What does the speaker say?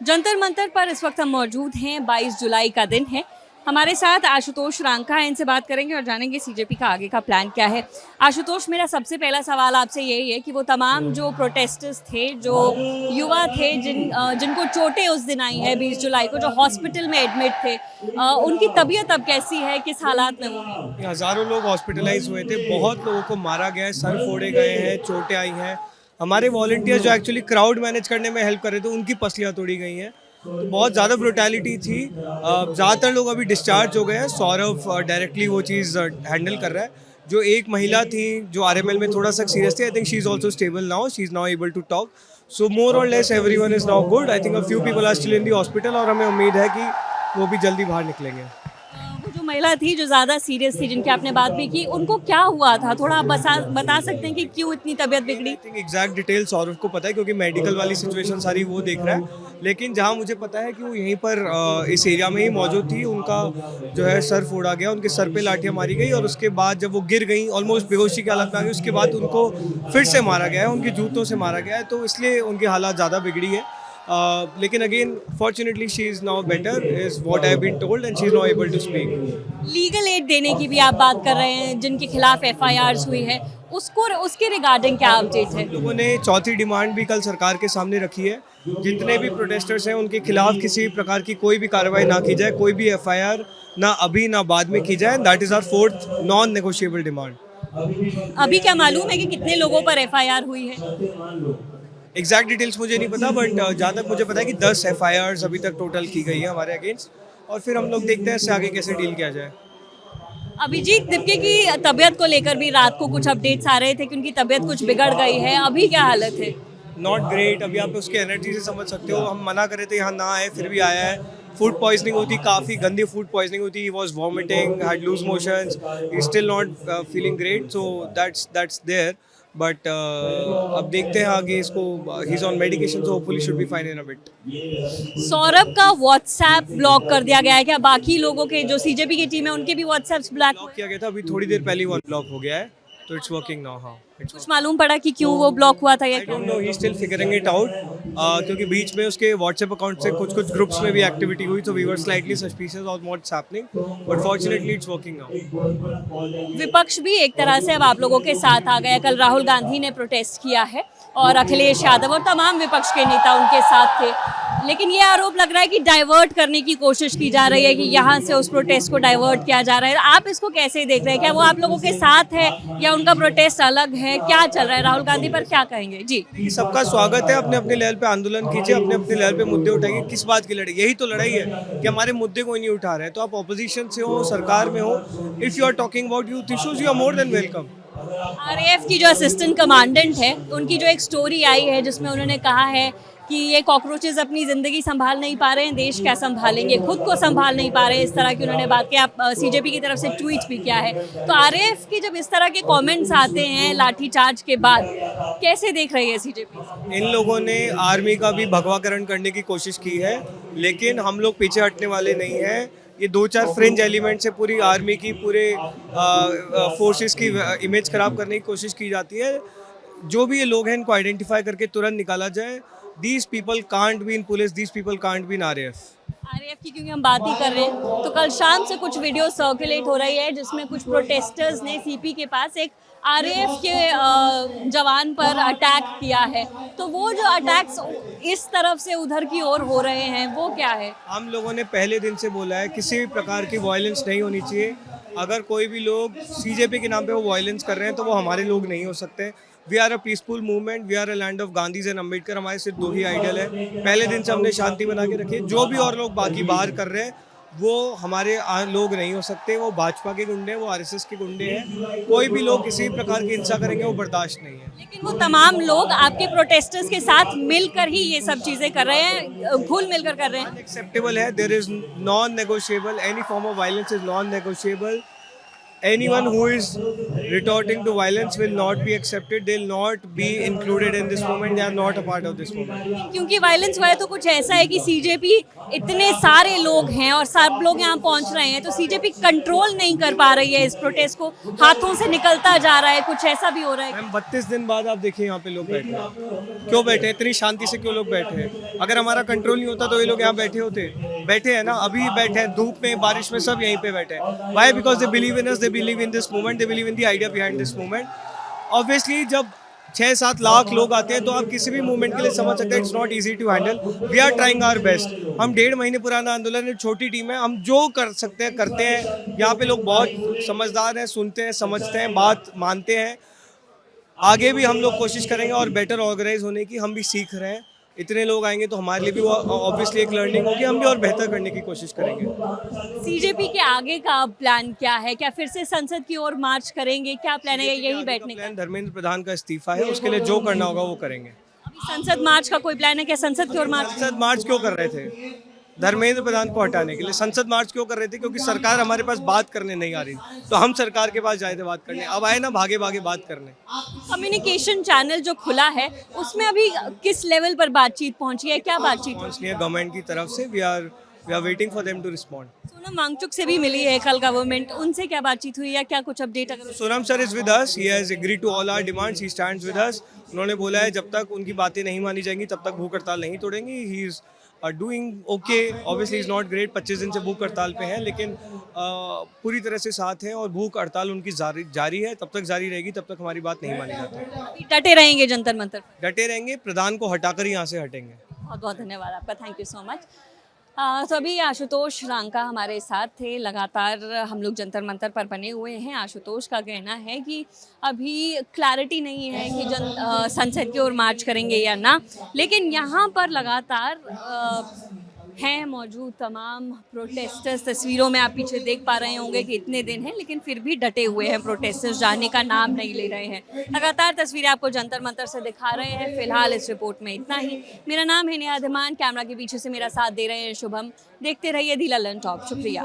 जंतर मंतर पर इस वक्त हम मौजूद हैं। 22 जुलाई का दिन है। हमारे साथ आशुतोष रांका हैं, इनसे बात करेंगे और जानेंगे सीजेपी का आगे का प्लान क्या है। आशुतोष, मेरा सबसे पहला सवाल आपसे यही है कि वो तमाम जो प्रोटेस्टर्स थे, जो युवा थे, जिनको चोटें उस दिन आई है 20 जुलाई को, जो हॉस्पिटल में एडमिट थे, उनकी तबीयत अब कैसी है, किस हालात में वो हैं? हज़ारों लोग हॉस्पिटलाइज हुए थे, बहुत लोगों को मारा गया है, सर फोड़े गए हैं, चोटें आई हैं। हमारे वॉलंटियर्स जो एक्चुअली क्राउड मैनेज करने में हेल्प कर रहे थे, उनकी पसलियाँ तोड़ी गई हैं। तो बहुत ज़्यादा ब्रुटैलिटी थी। ज़्यादातर लोग अभी डिस्चार्ज हो गए हैं। सौरभ डायरेक्टली वो चीज़ हैंडल कर रहा है। जो एक महिला थी जो आरएमएल में थोड़ा सा सीरियस थी, I think she is also stable now, she is now able to talk. So more or less everyone is now good. I think a few people are still in the hospital और हमें उम्मीद है कि वो भी जल्दी बाहर निकलेंगे। वो जो महिला थी जो ज़्यादा सीरियस थी, जिनकी आपने बात भी की, उनको क्या हुआ था? थोड़ा आप बता सकते हैं कि क्यों इतनी तबीयत बिगड़ी? I think exact detail Saurabh को पता है क्योंकि मेडिकल वाली सिचुएशन सारी वो देख रहा है। लेकिन जहाँ मुझे पता है कि वो यहीं पर इस एरिया में ही मौजूद थी, उनका जो है सर फोड़ा गया, उनके सर पे लाठियाँ मारी गई और उसके बाद जब वो गिर गई ऑलमोस्ट बेहोशी की हालत में आ गई, उसके बाद उनको फिर से मारा गया है, उनके जूतों से मारा गया है, तो इसलिए उनकी हालत ज़्यादा बिगड़ी है। लेकिन again fortunately she is now better is what I have been told and she is now able to speak. Legal aid देने की भी आप बात कर रहे हैं, जिनके खिलाफ एफआईआर्स हुई है, उसके रिगार्डिंग क्या अपडेट है? लोगों ने चौथी डिमांड भी कल सरकार के सामने रखी है। जितने भी प्रोटेस्टर्स हैं उनके खिलाफ किसी भी प्रकार की कोई भी कार्रवाई ना की जाए, कोई भी एफआईआर ना अभी ना बाद में की जाए। That is our fourth non negotiable demand. अभी क्या मालूम है कि कितने लोगों पर एफआईआर हुई है? एग्जैक्ट डिटेल्स मुझे नहीं पता, बट जहाँ तक मुझे पता है कि 10 एफआईआर्स अभी तक टोटल की गई है हमारे अगेंस्ट, और फिर हम लोग देखते हैं इससे आगे कैसे डील किया जाए। अभिजीत दिप्के की तबीयत को लेकर भी रात को कुछ अपडेट्स आ रहे थे कि उनकी तबीयत कुछ बिगड़ गई है। अभी क्या हालत है? Not great. अभी आप उसके एनर्जी से समझ सकते हो, हम मना कर रहे थे यहाँ ना आए, फिर भी आया है। फूड पॉइजनिंग होती, काफ़ी गंदी फूड पॉइजनिंग होती, he was vomiting, had loose motions, he still not feeling great, so that's there. But अब देखते हैं आगे इसको, he is on medication, so hopefully should be fine in a bit. Saurabh का व्हाट्सएप ब्लॉक कर दिया गया है क्या? बाकी लोगों के जो सीजेपी की टीम है उनके भी व्हाट्सएप ब्लॉक ब्लॉक किया गया था, अभी थोड़ी देर पहले ही वन ब्लॉक हो गया है, तो इट्स वर्किंग नाउ। हाँ, कुछ मालूम पड़ा कि क्यों वो ब्लॉक हुआ था या आई क्या? Don't know, he still figuring it out. क्योंकि बीच में उसके व्हाट्सएप अकाउंट से कुछ ग्रुप्स में भी एक्टिविटी हुई, तो we were slightly suspicious of what's happening, but fortunately it's working now. विपक्ष भी एक तरह से अब आप लोगों के साथ आ गया। कल राहुल गांधी ने प्रोटेस्ट किया है और अखिलेश यादव और तमाम विपक्ष के नेता उनके साथ थे, लेकिन ये आरोप लग रहा है कि डाइवर्ट करने की कोशिश की जा रही है, कि यहाँ से उस प्रोटेस्ट को डाइवर्ट किया जा रहा है। आप इसको कैसे देख रहे हैं? क्या वो आप लोगों के साथ है या उनका प्रोटेस्ट अलग है? क्या चल रहा है? राहुल गांधी पर क्या कहेंगे? जी, सबका स्वागत है, अपने अपने लेवल पे आंदोलन कीजिए, अपने अपने लेवल पे मुद्दे उठाइए। किस बात की लड़ाई? यही तो लड़ाई है कि हमारे मुद्दे कोई नहीं उठा रहे हैं। तो आप ऑपोजिशन से हो, सरकार में हो, if you are talking about youth issues, you are more than welcome. RAF की जो असिस्टेंट कमांडेंट है, उनकी जो एक स्टोरी आई है जिसमें उन्होंने कहा है कि ये कॉकरोचेस अपनी ज़िंदगी संभाल नहीं पा रहे हैं, देश क्या संभालेंगे, खुद को संभाल नहीं पा रहे हैं, इस तरह की उन्होंने बात की। आप सीजेपी की तरफ से ट्वीट भी किया है। तो आरएएफ की जब इस तरह के कमेंट्स आते हैं लाठीचार्ज के बाद, कैसे देख रही है सीजेपी? इन लोगों ने आर्मी का भी भगवाकरण करने की कोशिश की है, लेकिन हम लोग पीछे हटने वाले नहीं हैं। ये 2-4 फ्रिंज एलिमेंट से पूरी आर्मी की, पूरे फोर्सेस की इमेज खराब करने की कोशिश की जाती है। जो भी ये लोग हैं, इनको आइडेंटिफाई करके तुरंत निकाला जाए। These people can't be in police, these people can't be in RAF. RAF की क्योंकि हम बात ही कर रहे हैं, तो कल शाम से कुछ वीडियो सर्कुलेट हो रही है जिसमें कुछ प्रोटेस्टर्स ने सीपी के पास एक आरएएफ के जवान पर अटैक किया है। तो वो जो अटैक्स इस तरफ से उधर की ओर हो रहे हैं, वो क्या है? हम लोगों ने पहले दिन से बोला है, किसी भी प्रकार की वायलेंस नहीं होनी चाहिए। अगर कोई भी लोग सीजेपी के नाम पे वो वायलेंस कर रहे हैं, तो वो हमारे लोग नहीं हो सकते। We are a peaceful movement, we are a land of Gandhis and Ambedkar. हमारे सिर्फ 2 ही आइडियल है। पहले दिन से हमने शांति बना के रखी है। जो भी और लोग बाकी बाहर कर रहे हैं, वो हमारे लोग नहीं हो सकते। वो भाजपा के गुंडे हैं, वो आरएसएस के गुंडे हैं। कोई भी लोग किसी भी प्रकार की हिंसा करेंगे, वो बर्दाश्त नहीं है। लेकिन वो तमाम लोग आपके प्रोटेस्टर्स के साथ मिलकर ही ये सब चीज़ें कर रहे हैं, घुल मिलकर कर रहे हैं। अनएक्सेप्टेबल है। There is non negotiable, any form of violence is non negotiable. anyone who is retorting to violence will not be accepted. They'll not be included in this movement. They are not a part of this movement. क्योंकि violence हुआ है तो कुछ ऐसा है कि CJP इतने सारे लोग हैं और सब लोग यहाँ पहुँच रहे हैं तो सीजेपी कंट्रोल नहीं कर पा रही है इस प्रोटेस्ट को, हाथों से निकलता जा रहा है, कुछ ऐसा भी हो रहा है। मैम 32 दिन बाद आप देखिए यहाँ पे लोग बैठे हैं, क्यों बैठे हैं, इतनी शांति से क्यों लोग बैठे हैं? अगर हमारा कंट्रोल नहीं होता तो ये लोग यहाँ बैठे हैं ना, अभी बैठे हैं धूप में बारिश में, सब यहीं पे बैठे हैं। Why? Because they believe in us, they believe in this movement, they believe in the idea behind this movement. Obviously जब 6-7 लाख लोग आते हैं तो आप किसी भी मूवमेंट के लिए समझ सकते हैं it's not easy to handle. We are trying our best. हम 1.5 महीने पुराना आंदोलन है, छोटी टीम है, हम जो कर सकते हैं करते हैं। यहाँ पे लोग बहुत समझदार हैं, सुनते हैं, समझते हैं, बात मानते हैं। आगे भी हम लोग कोशिश करेंगे और बेटर ऑर्गेनाइज होने की, हम भी सीख रहे हैं। इतने लोग आएंगे तो हमारे लिए भी ऑब्वियसली एक लर्निंग होगी, हम भी और बेहतर करने की कोशिश करेंगे। सीजेपी के आगे का प्लान क्या है? क्या फिर से संसद की ओर मार्च करेंगे? क्या प्लान है यही बैठने का? धर्मेंद्र प्रधान का इस्तीफा है, उसके लिए जो करना होगा वो करेंगे। अभी संसद मार्च का कोई प्लान है क्या? संसद की ओर मार्च? संसद मार्च क्यों कर रहे थे? धर्मेंद्र प्रधान को हटाने के लिए। संसद मार्च क्यों कर रहे थे? क्योंकि सरकार हमारे पास बात करने नहीं आ रही, तो हम सरकार के पास जाए थे बात करने। अब आए ना भागे भागे बात करने। कम्युनिकेशन चैनल जो खुला है उसमें अभी किस लेवल पर बातचीत पहुंची है? क्या बातचीत पहुंचनी है गवर्नमेंट की तरफ से? We are waiting for them to respond. Sonam Wangchuk से भी मिली है कल गवर्नमेंट, उनसे क्या बातचीत हुई या क्या कुछ अपडेट? अगर Sonam sir is with us, he has agreed to all our demands, he stands with us. उन्होंने बोला है जब तक उनकी बातें नहीं मानी जाएंगी तब तक भूख हड़ताल नहीं तोड़ेंगे। He is doing okay, obviously is not great, 25 दिन से भूख हड़ताल पे हैं, लेकिन पूरी तरह से साथ हैं और भूख हड़ताल उनकी जारी है, तब तक जारी रहेगी, तब तक हमारी बात नहीं मानी जाती। डटे रहेंगे जंतर मंतर? डटे रहेंगे, प्रधान को हटाकर ही यहाँ से हटेंगे। बहुत बहुत धन्यवाद आपका, थैंक यू सो मच। तो अभी आशुतोष रांका हमारे साथ थे, लगातार हम लोग जंतर मंतर पर बने हुए हैं। आशुतोष का कहना है कि अभी क्लैरिटी नहीं है कि संसद की ओर मार्च करेंगे या ना, लेकिन यहाँ पर लगातार हैं मौजूद तमाम प्रोटेस्टर्स। तस्वीरों में आप पीछे देख पा रहे होंगे कि इतने दिन हैं लेकिन फिर भी डटे हुए हैं प्रोटेस्टर्स, जाने का नाम नहीं ले रहे हैं। लगातार तस्वीरें आपको जंतर मंतर से दिखा रहे हैं। फिलहाल इस रिपोर्ट में इतना ही। मेरा नाम है नेहा धीमान, कैमरा के पीछे से मेरा साथ दे रहे हैं शुभम। देखते रहिए दी ललन टॉप। शुक्रिया।